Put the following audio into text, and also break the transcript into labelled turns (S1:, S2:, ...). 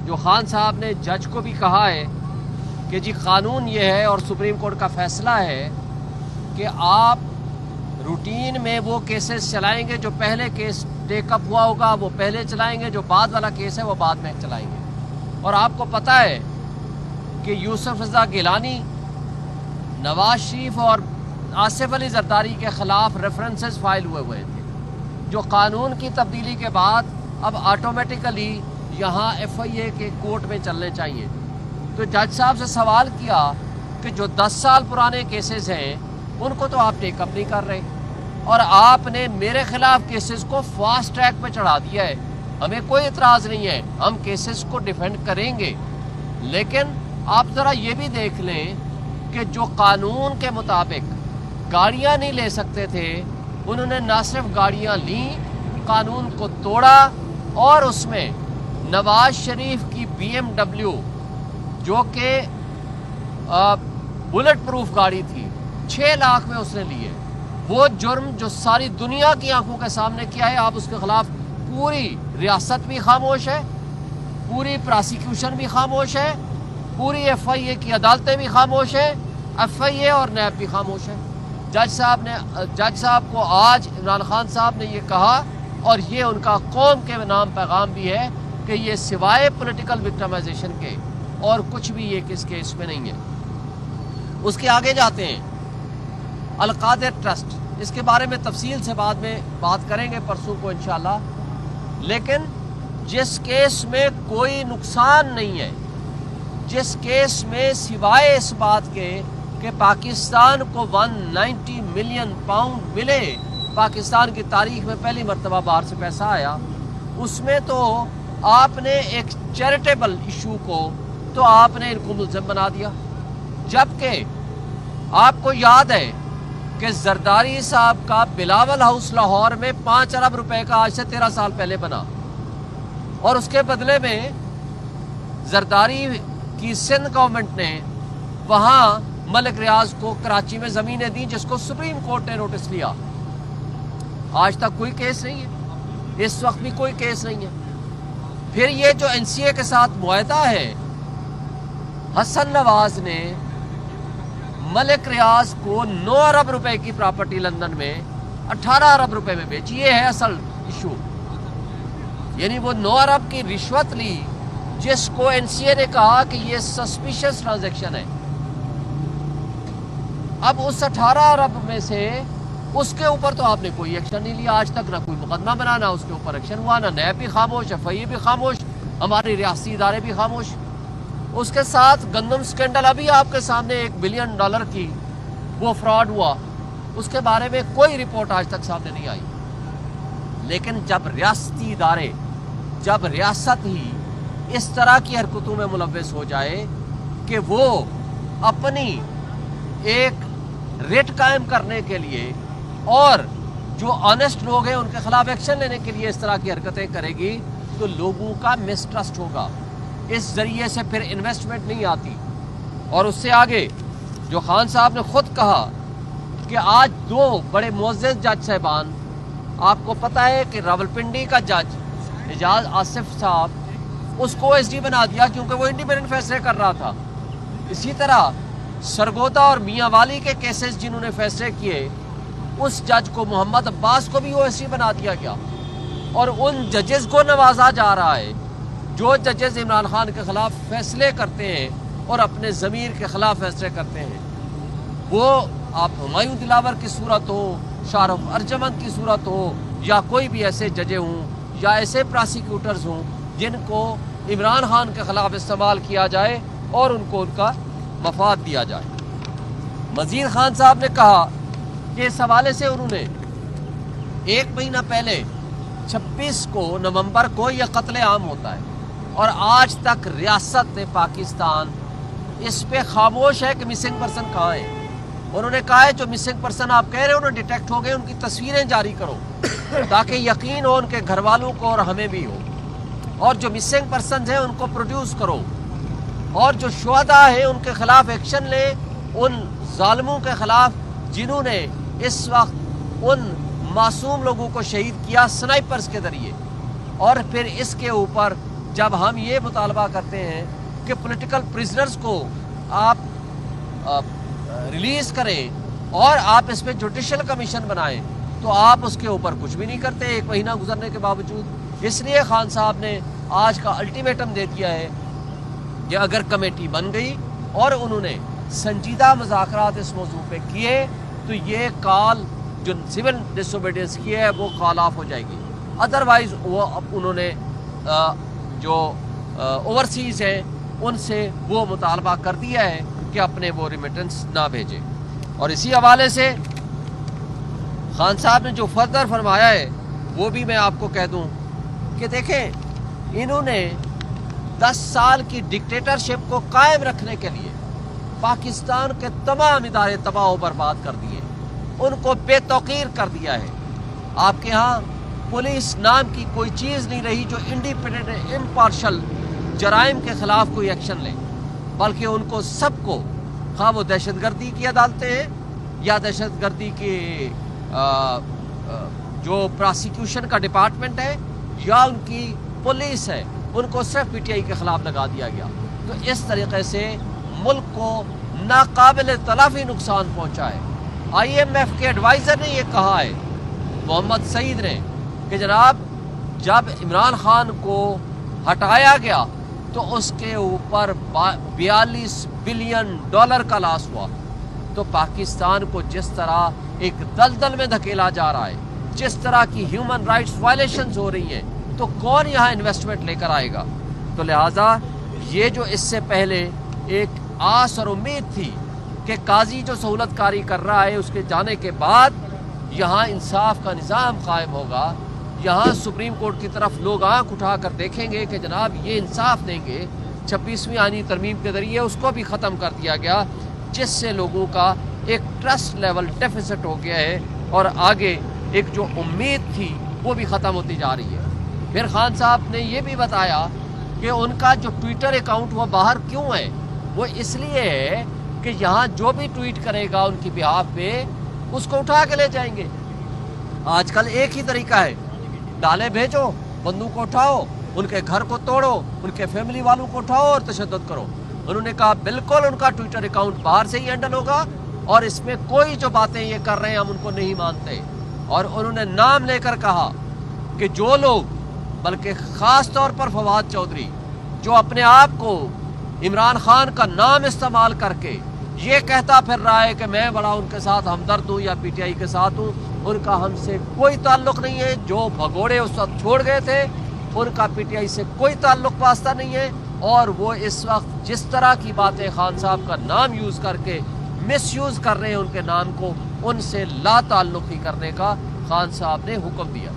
S1: جو خان صاحب نے جج کو بھی کہا ہے کہ جی قانون یہ ہے اور سپریم کورٹ کا فیصلہ ہے کہ آپ روٹین میں وہ کیسز چلائیں گے، جو پہلے کیس ٹیک اپ ہوا ہوگا وہ پہلے چلائیں گے، جو بعد والا کیس ہے وہ بعد میں چلائیں گے۔ اور آپ کو پتہ ہے کہ یوسف رضا گیلانی، نواز شریف اور آصف علی زرداری کے خلاف ریفرنسز فائل ہوئے تھے، جو قانون کی تبدیلی کے بعد اب آٹومیٹیکلی یہاں ایف آئی اے کے کورٹ میں چلنے چاہیے۔ تو جج صاحب سے سوال کیا کہ جو 10 سال پرانے کیسز ہیں ان کو تو آپ ٹیک اپ نہیں کر رہے، اور آپ نے میرے خلاف کیسز کو فاسٹ ٹریک پہ چڑھا دیا ہے۔ ہمیں کوئی اعتراض نہیں ہے، ہم کیسز کو ڈیفینڈ کریں گے، لیکن آپ ذرا یہ بھی دیکھ لیں کہ جو قانون کے مطابق گاڑیاں نہیں لے سکتے تھے انہوں نے نہ صرف گاڑیاں لیں، قانون کو توڑا، اور اس میں نواز شریف کی BMW جو کہ بلٹ پروف گاڑی تھی 6 لاکھ میں اس نے لی ہے۔ وہ جرم جو ساری دنیا کی آنکھوں کے سامنے کیا ہے، آپ اس کے خلاف پوری ریاست بھی خاموش ہے، پوری پراسیکیوشن بھی خاموش ہے، پوری ایف آئی اے کی عدالتیں بھی خاموش ہیں، ایف آئی اے اور نیب بھی خاموش ہے۔ جج صاحب کو آج عمران خان صاحب نے یہ کہا، اور یہ ان کا قوم کے نام پیغام بھی ہے کہ یہ سوائے پولیٹیکل وکٹمائزیشن کے اور کچھ بھی یہ کس کیس میں نہیں ہے۔ اس کے آگے جاتے ہیں القادر ٹرسٹ، اس کے بارے میں تفصیل سے بعد میں بات کریں گے پرسوں کو انشاءاللہ، لیکن جس کیس میں کوئی نقصان نہیں ہے، جس کیس میں سوائے اس بات کے کہ پاکستان کو 190 ملین پاؤنڈ ملے، پاکستان کی تاریخ میں پہلی مرتبہ باہر سے پیسہ آیا، اس میں تو آپ نے ایک چیریٹیبل ایشو کو تو آپ نے ان کو ملزم بنا دیا، جبکہ آپ کو یاد ہے کہ زرداری صاحب کا بلاول ہاؤس لاہور میں 5 ارب روپے کا آج سے 13 سال پہلے بنا، اور اس کے بدلے میں زرداری کی سندھ گورنمنٹ نے وہاں ملک ریاض کو کراچی میں زمینیں دیں، جس کو سپریم کورٹ نے نوٹس لیا۔ آج تک کوئی کیس نہیں ہے، اس وقت بھی کوئی کیس نہیں ہے۔ پھر یہ جو این سی اے کے ساتھ معاہدہ ہے، حسن نواز نے ملک ریاض کو 9 ارب روپے کی پراپرٹی لندن میں 18 ارب روپے میں بیچی، یہ ہے اصل ایشو۔ یعنی وہ 9 ارب کی رشوت لی، جس کو این سی اے نے کہا کہ یہ سسپیشس ٹرانزیکشن ہے۔ اب اس 18 ارب میں سے اس کے اوپر تو آپ نے کوئی ایکشن نہیں لیا آج تک، نہ کوئی مقدمہ بنا، نہ اس کے اوپر ایکشن ہوا، نہ نیب بھی خاموش، ایف آئی اے بھی خاموش، ہمارے ریاستی ادارے بھی خاموش۔ اس کے ساتھ گندم سکینڈل، ابھی آپ کے سامنے $1 بلین کی وہ فراڈ ہوا، اس کے بارے میں کوئی رپورٹ آج تک سامنے نہیں آئی۔ لیکن جب ریاستی ادارے، جب ریاست ہی اس طرح کی حرکتوں میں ملوث ہو جائے کہ وہ اپنی ایک ریٹ قائم کرنے کے لیے اور جو آنیسٹ لوگ ہیں ان کے خلاف ایکشن لینے کے لیے اس طرح کی حرکتیں کرے گی، تو لوگوں کا مسٹرسٹ ہوگا، اس ذریعے سے پھر انویسٹمنٹ نہیں آتی۔ اور اس سے آگے جو خان صاحب نے خود کہا کہ آج 2 بڑے معزز جج صاحبان، آپ کو پتہ ہے کہ راولپنڈی کا جج اعجاز آصف صاحب، اس کو ایس ڈی بنا دیا کیونکہ وہ انڈیپینڈنٹ فیصلے کر رہا تھا۔ اسی طرح سرگودا اور میاں والی کے کیسز جنہوں نے فیصلے کیے، اس جج کو محمد عباس کو بھی او ایس ڈی بنا دیا گیا، اور ان ججز کو نوازا جا رہا ہے جو ججز عمران خان کے خلاف فیصلے کرتے ہیں اور اپنے ضمیر کے خلاف فیصلے کرتے ہیں۔ وہ آپ ہمایوں دلاور کی صورت ہو، شاہ رخ ارجمند کی صورت ہو، یا کوئی بھی ایسے ججے ہوں یا ایسے پراسیکیوٹرز ہوں جن کو عمران خان کے خلاف استعمال کیا جائے اور ان کو ان کا مفاد دیا جائے۔ مزید خان صاحب نے کہا کہ اس حوالے سے انہوں نے 1 مہینہ پہلے 26 نومبر کو یہ قتل عام ہوتا ہے، اور آج تک ریاست پاکستان اس پہ خاموش ہے کہ مسنگ پرسن کہاں ہے۔ انہوں نے کہا ہے جو مسنگ پرسن آپ کہہ رہے ہیں انہوں نے ڈیٹیکٹ ہو گئے، ان کی تصویریں جاری کرو تاکہ یقین ہو ان کے گھر والوں کو اور ہمیں بھی ہو، اور جو مسنگ پرسنز ہیں ان کو پروڈیوس کرو، اور جو شہداء ہیں ان کے خلاف ایکشن لے، ان ظالموں کے خلاف جنہوں نے اس وقت ان معصوم لوگوں کو شہید کیا سنائپرز کے ذریعے۔ اور پھر اس کے اوپر جب ہم یہ مطالبہ کرتے ہیں کہ پولیٹیکل پرزنرز کو آپ ریلیز کریں اور آپ اس پہ جوڈیشل کمیشن بنائیں، تو آپ اس کے اوپر کچھ بھی نہیں کرتے 1 مہینہ گزرنے کے باوجود۔ اس لیے خان صاحب نے آج کا الٹیمیٹم دے دیا ہے کہ اگر کمیٹی بن گئی اور انہوں نے سنجیدہ مذاکرات اس موضوع پہ کیے تو یہ کال جو سول ڈس اوبیڈینس کی ہے وہ کال آف ہو جائے گی، ادروائز وہ انہوں نے جو اوورسیز ہیں ان سے وہ مطالبہ کر دیا ہے کہ اپنے وہ ریمیٹنس نہ بھیجیں۔ اور اسی حوالے سے خان صاحب نے جو فردر فرمایا ہے وہ بھی میں آپ کو کہہ دوں کہ دیکھیں، انہوں نے 10 سال کی ڈکٹیٹرشپ کو قائم رکھنے کے لیے پاکستان کے تمام ادارے تباہ و برباد کر دیے، ان کو بے توقیر کر دیا ہے۔ آپ کے ہاں پولیس نام کی کوئی چیز نہیں رہی جو انڈیپینڈنٹ امپارشل جرائم کے خلاف کوئی ایکشن لے، بلکہ ان کو سب کو، خواہ وہ دہشت گردی کی عدالتیں ہیں یا دہشت گردی کی جو پراسیکیوشن کا ڈپارٹمنٹ ہے یا ان کی پولیس ہے، ان کو صرف پی ٹی آئی کے خلاف لگا دیا گیا۔ تو اس طریقے سے ملک کو ناقابل تلافی نقصان پہنچا ہے۔ آئی ایم ایف کے ایڈوائزر نے یہ کہا ہے، محمد سعید نے، کہ جناب جب عمران خان کو ہٹایا گیا تو اس کے اوپر 42 بلین ڈالر کا لاس ہوا۔ تو پاکستان کو جس طرح ایک دلدل میں دھکیلا جا رہا ہے، جس طرح کی ہیومن رائٹس وائلیشنز ہو رہی ہیں، تو کون یہاں انویسٹمنٹ لے کر آئے گا؟ تو لہٰذا یہ جو اس سے پہلے ایک آس اور امید تھی کہ قاضی جو سہولت کاری کر رہا ہے اس کے جانے کے بعد یہاں انصاف کا نظام قائم ہوگا، یہاں سپریم کورٹ کی طرف لوگ آنکھ اٹھا کر دیکھیں گے کہ جناب یہ انصاف دیں گے، 26ویں آئینی ترمیم کے ذریعے اس کو بھی ختم کر دیا گیا، جس سے لوگوں کا ایک ٹرسٹ لیول ڈیفیسٹ ہو گیا ہے اور آگے ایک جو امید تھی وہ بھی ختم ہوتی جا رہی ہے۔ پھر خان صاحب نے یہ بھی بتایا کہ ان کا جو ٹویٹر اکاؤنٹ وہ باہر کیوں ہے، وہ اس لیے ہے کہ یہاں جو بھی ٹویٹ کرے گا ان کی بہاف پہ اس کو اٹھا کے لے جائیں گے۔ آج کل ایک ہی طریقہ ہے، ڈالے بھیجو، بندوق کو اٹھاؤ، ان کے گھر کو توڑو، ان کے فیملی والوں کو اٹھاؤ اور تشدد کرو۔ انہوں نے کہا بالکل ان کا ٹویٹر اکاؤنٹ باہر سے ہی ہینڈل ہوگا اور اس میں کوئی جو باتیں یہ کر رہے ہیں ہم ان کو نہیں مانتے۔ اور انہوں نے نام لے کر کہا کہ جو لوگ، بلکہ خاص طور پر فواد چودھری، جو اپنے آپ کو عمران خان کا نام استعمال کر کے یہ کہتا پھر رہا ہے کہ میں بڑا ان کے ساتھ ہمدرد ہوں یا پی ٹی آئی کے ساتھ ہوں، ان کا ہم سے کوئی تعلق نہیں ہے۔ جو بھگوڑے اس وقت چھوڑ گئے تھے ان کا پی ٹی آئی سے کوئی تعلق واسطہ نہیں ہے، اور وہ اس وقت جس طرح کی باتیں خان صاحب کا نام یوز کر کے مس یوز کر رہے ہیں ان کے نام کو، ان سے لا تعلقی کرنے کا خان صاحب نے حکم دیا۔